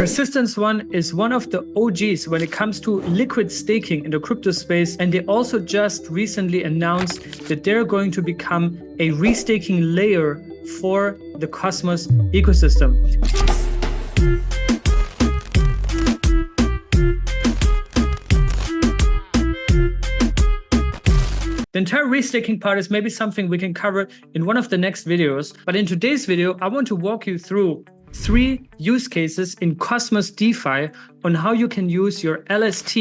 Persistence One is one of the OGs when it comes to liquid staking in the crypto space, and they also just recently announced that they're going to become a restaking layer for the Cosmos ecosystem. The entire restaking part is maybe something we can cover in one of the next videos, but in today's video, I want to walk you through 3 use cases in Cosmos DeFi on how you can use your LST,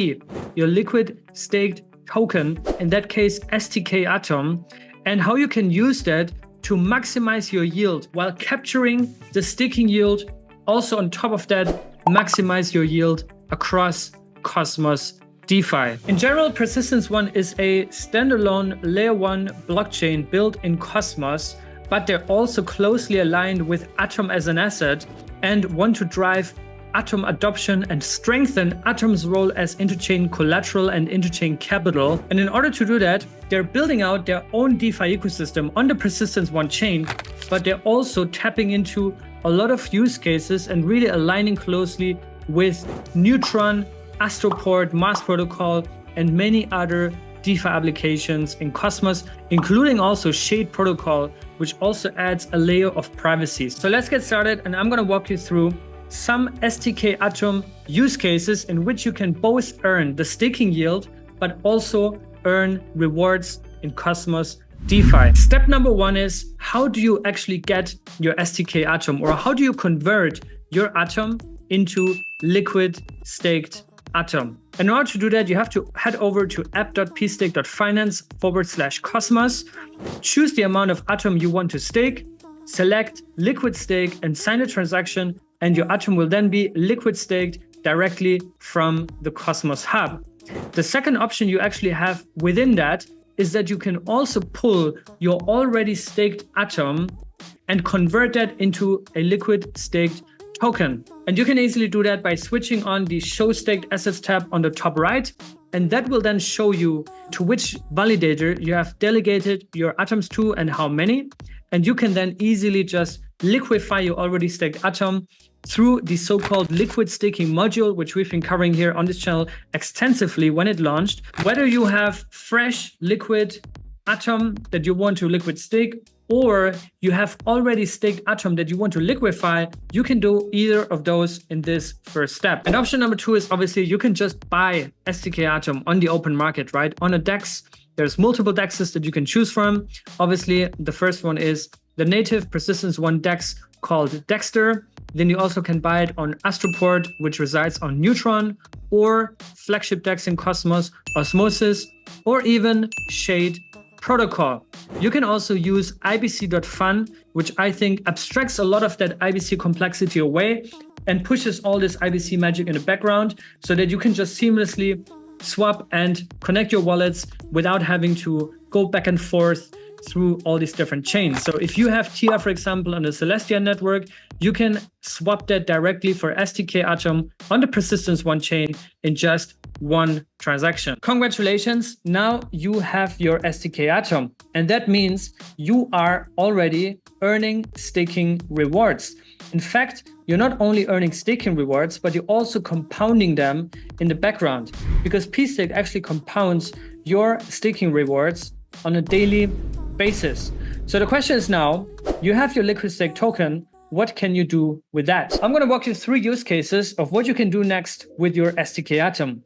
your liquid staked token, in that case stkATOM, and how you can use that to maximize your yield while capturing the staking yield. Also on top of that, maximize your yield across Cosmos DeFi. In general, Persistence One is a standalone layer 1 blockchain built in Cosmos, but they're also closely aligned with Atom as an asset and want to drive Atom adoption and strengthen Atom's role as interchain collateral and interchain capital. And in order to do that, they're building out their own DeFi ecosystem on the Persistence One chain, but they're also tapping into a lot of use cases and really aligning closely with Neutron, Astroport, Mars Protocol, and many other DeFi applications in Cosmos, including also Shade Protocol, which also adds a layer of privacy. So let's get started, and I'm going to walk you through some stkATOM use cases in which you can both earn the staking yield, but also earn rewards in Cosmos DeFi. Step number 1 is, how do you actually get your stkATOM, or how do you convert your Atom into liquid staked Atom? In order to do that, you have to head over to app.pstake.finance/Cosmos, choose the amount of Atom you want to stake, select liquid stake and sign a transaction, and your Atom will then be liquid staked directly from the Cosmos hub. The second option you actually have within that is that you can also pull your already staked Atom and convert that into a liquid staked token. And you can easily do that by switching on the Show Staked Assets tab on the top right, and that will then show you to which validator you have delegated your atoms to and how many. And you can then easily just liquefy your already staked Atom through the so-called liquid staking module, which we've been covering here on this channel extensively when it launched. Whether you have fresh liquid Atom that you want to liquid stake, or you have already staked Atom that you want to liquefy, you can do either of those in this first step. And option number 2 is obviously you can just buy stkATOM on the open market, right? On a DEX, there's multiple DEXs that you can choose from. Obviously, the first one is the native Persistence One DEX called Dexter. Then you also can buy it on Astroport, which resides on Neutron, or flagship DEX in Cosmos, Osmosis, or even Shade Protocol. You can also use ibc.fun, which I think abstracts a lot of that IBC complexity away and pushes all this IBC magic in the background so that you can just seamlessly swap and connect your wallets without having to go back and forth through all these different chains. So if you have TIA, for example, on the Celestia network, you can swap that directly for stkATOM on the Persistence One chain in just one transaction. Congratulations, now you have your stkATOM, and that means you are already earning staking rewards. In fact, you're not only earning staking rewards, but you're also compounding them in the background, because pstake actually compounds your staking rewards on a daily basis. So the question is now, you have your liquid stake token, what can you do with that? I'm going to walk you through use cases of what you can do next with your stkATOM.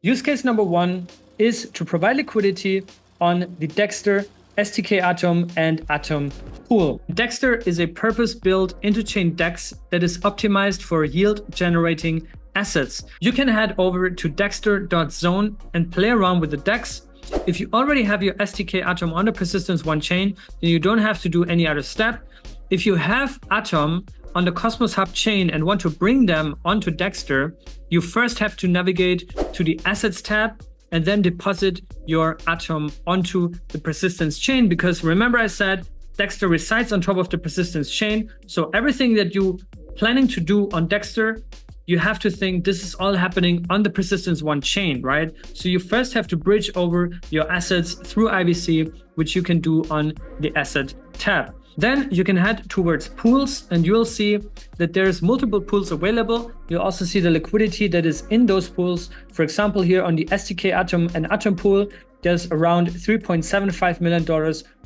Use case number 1 is to provide liquidity on the Dexter, stkATOM, and Atom pool. Dexter is a purpose-built interchain DEX that is optimized for yield-generating assets. You can head over to dexter.zone and play around with the DEX. If you already have your stkATOM on the Persistence One chain, then you don't have to do any other step. If you have Atom on the Cosmos Hub chain and want to bring them onto Dexter, you first have to navigate to the Assets tab and then deposit your Atom onto the Persistence chain, because remember I said Dexter resides on top of the Persistence chain. So everything that you planning to do on Dexter, you have to think this is all happening on the Persistence One chain, right? So you first have to bridge over your assets through IBC, which you can do on the Asset tab. Then you can head towards pools and you'll see that there's multiple pools available. You'll also see the liquidity that is in those pools. For example, here on the stkATOM and Atom pool, there's around $3.75 million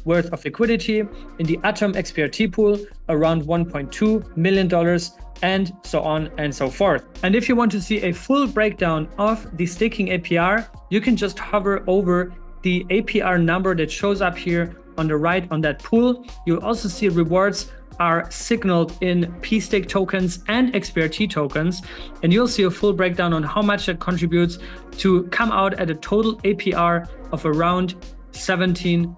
worth of liquidity. In the Atom XPRT pool, around $1.2 million, and so on and so forth. And if you want to see a full breakdown of the staking APR, you can just hover over the APR number that shows up here on the right on that pool. You'll also see rewards are signaled in pstake tokens and XPRT tokens, and you'll see a full breakdown on how much that contributes to come out at a total APR of around 17%.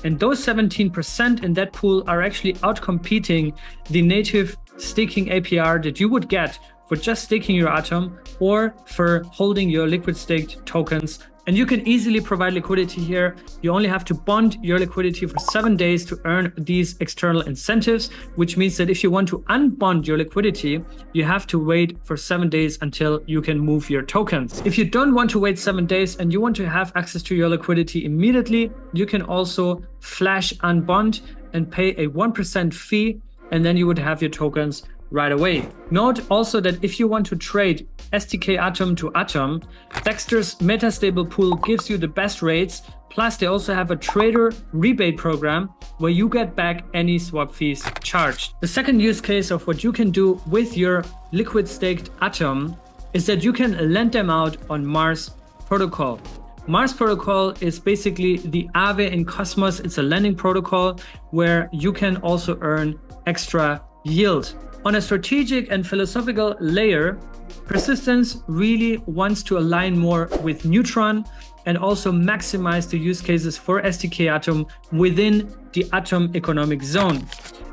And those 17% in that pool are actually outcompeting the native staking APR that you would get for just staking your Atom or for holding your liquid staked tokens. And you can easily provide liquidity here. You only have to bond your liquidity for 7 days to earn these external incentives, which means that if you want to unbond your liquidity, you have to wait for 7 days until you can move your tokens. If you don't want to wait 7 days and you want to have access to your liquidity immediately, you can also flash unbond and pay a 1% fee, and then you would have your tokens right away. Note also that if you want to trade stkATOM to Atom, Dexter's metastable pool gives you the best rates. Plus, they also have a trader rebate program where you get back any swap fees charged. The second use case of what you can do with your liquid staked Atom is that you can lend them out on Mars protocol. Mars protocol is basically the Aave in Cosmos. It's a lending protocol where you can also earn extra yield. On a strategic and philosophical layer, Persistence really wants to align more with Neutron and also maximize the use cases for stkATOM within the Atom economic zone.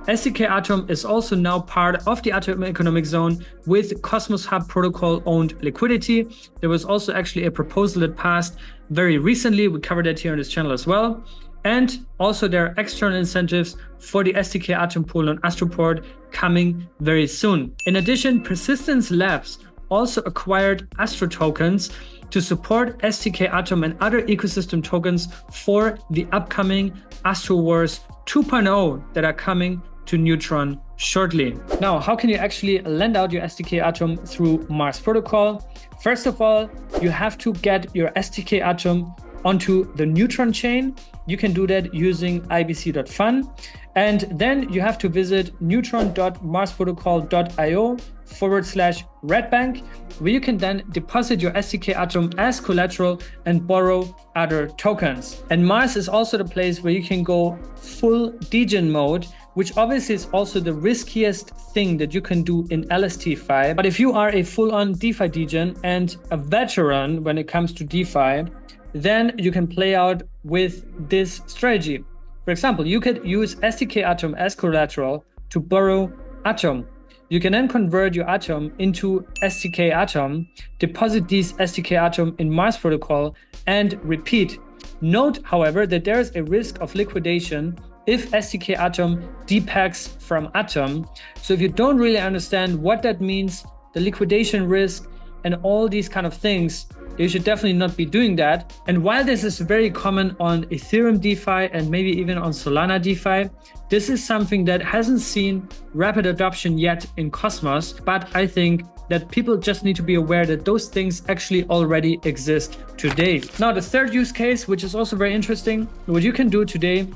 stkATOM is also now part of the Atom economic zone with Cosmos Hub protocol owned liquidity. There was also actually a proposal that passed very recently. We covered that here on this channel as well. And also there are external incentives for the stkATOM pool on Astroport coming very soon. In addition, Persistence Labs also acquired Astro tokens to support stkATOM and other ecosystem tokens for the upcoming Astro Wars 2.0 that are coming to Neutron shortly. Now, how can you actually lend out your stkATOM through Mars protocol? First of all, you have to get your stkATOM onto the Neutron chain. You can do that using ibc.fun. And then you have to visit neutron.marsprotocol.io/redbank, where you can then deposit your stkATOM as collateral and borrow other tokens. And Mars is also the place where you can go full degen mode, which obviously is also the riskiest thing that you can do in LSTFi. But if you are a full-on DeFi degen and a veteran when it comes to DeFi, then you can play out with this strategy. For example, you could use stkATOM as collateral to borrow Atom. You can then convert your Atom into stkATOM, deposit these stkATOM in Mars protocol, and repeat. Note, however, that there is a risk of liquidation if stkATOM depacks from Atom. So if you don't really understand what that means, the liquidation risk, and all these kind of things, you should definitely not be doing that. And while this is very common on Ethereum DeFi and maybe even on Solana DeFi, this is something that hasn't seen rapid adoption yet in Cosmos. But I think that people just need to be aware that those things actually already exist today. Now, the third use case, which is also very interesting, what you can do today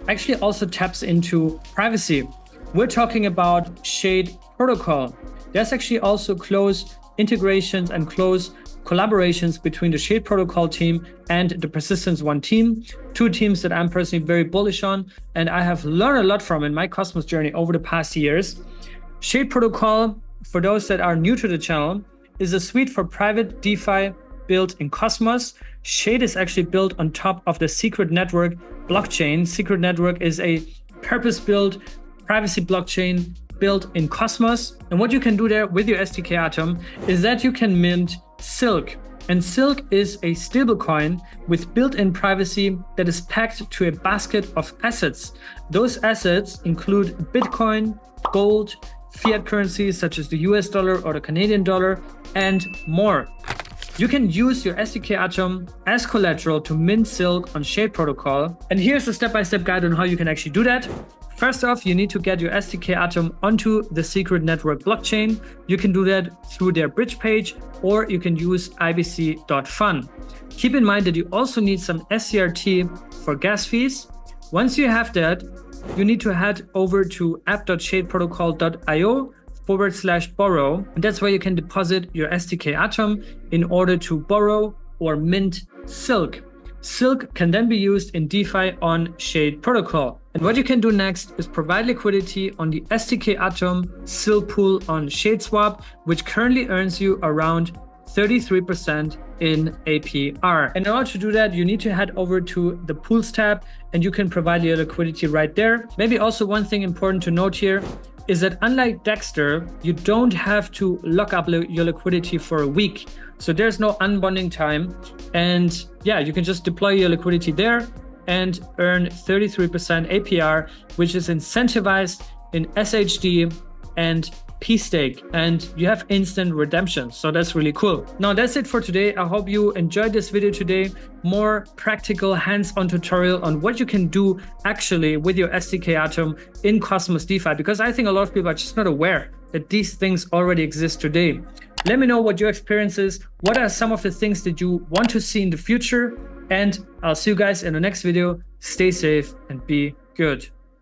actually also taps into privacy. We're talking about Shade Protocol. There's actually also close integrations and close collaborations between the Shade Protocol team and the Persistence One team, two teams that I'm personally very bullish on and I have learned a lot from in my Cosmos journey over the past years. Shade Protocol, for those that are new to the channel, is a suite for private DeFi built in Cosmos. Shade is actually built on top of the Secret Network blockchain. Secret Network is a purpose-built privacy blockchain built in Cosmos. And what you can do there with your stkATOM is that you can mint Silk. And Silk is a stablecoin with built-in privacy that is packed to a basket of assets. Those assets include Bitcoin, gold, fiat currencies such as the US dollar or the Canadian dollar, and more. you can use your stkATOM as collateral to mint silk on Shade protocol. And here's a step-by-step guide on how you can actually do that. First off, you need to get your stkATOM onto the secret network blockchain. You can do that through their bridge page, or you can use ibc.fun. Keep in mind that you also need some SCRT for gas fees. Once you have that, you need to head over to app.shadeprotocol.io/borrow. And that's where you can deposit your stkATOM in order to borrow or mint silk. Silk can then be used in DeFi on Shade protocol. And what you can do next is provide liquidity on the stkATOM silk pool on ShadeSwap, which currently earns you around 33% in APR. And in order to do that, you need to head over to the pools tab and you can provide your liquidity right there. Maybe also one thing important to note here is that unlike Dexter, you don't have to lock up your liquidity for a week. So there's no unbonding time. And yeah, you can just deploy your liquidity there and earn 33% APR, which is incentivized in SHD and P-Stake, and you have instant redemption. So that's really cool. Now that's it for today. I hope you enjoyed this video today. More practical hands-on tutorial on what you can do actually with your stkATOM in Cosmos DeFi, because I think a lot of people are just not aware that these things already exist today. Let me know what your experience is. What are some of the things that you want to see in the future? And I'll see you guys in the next video. Stay safe and be good.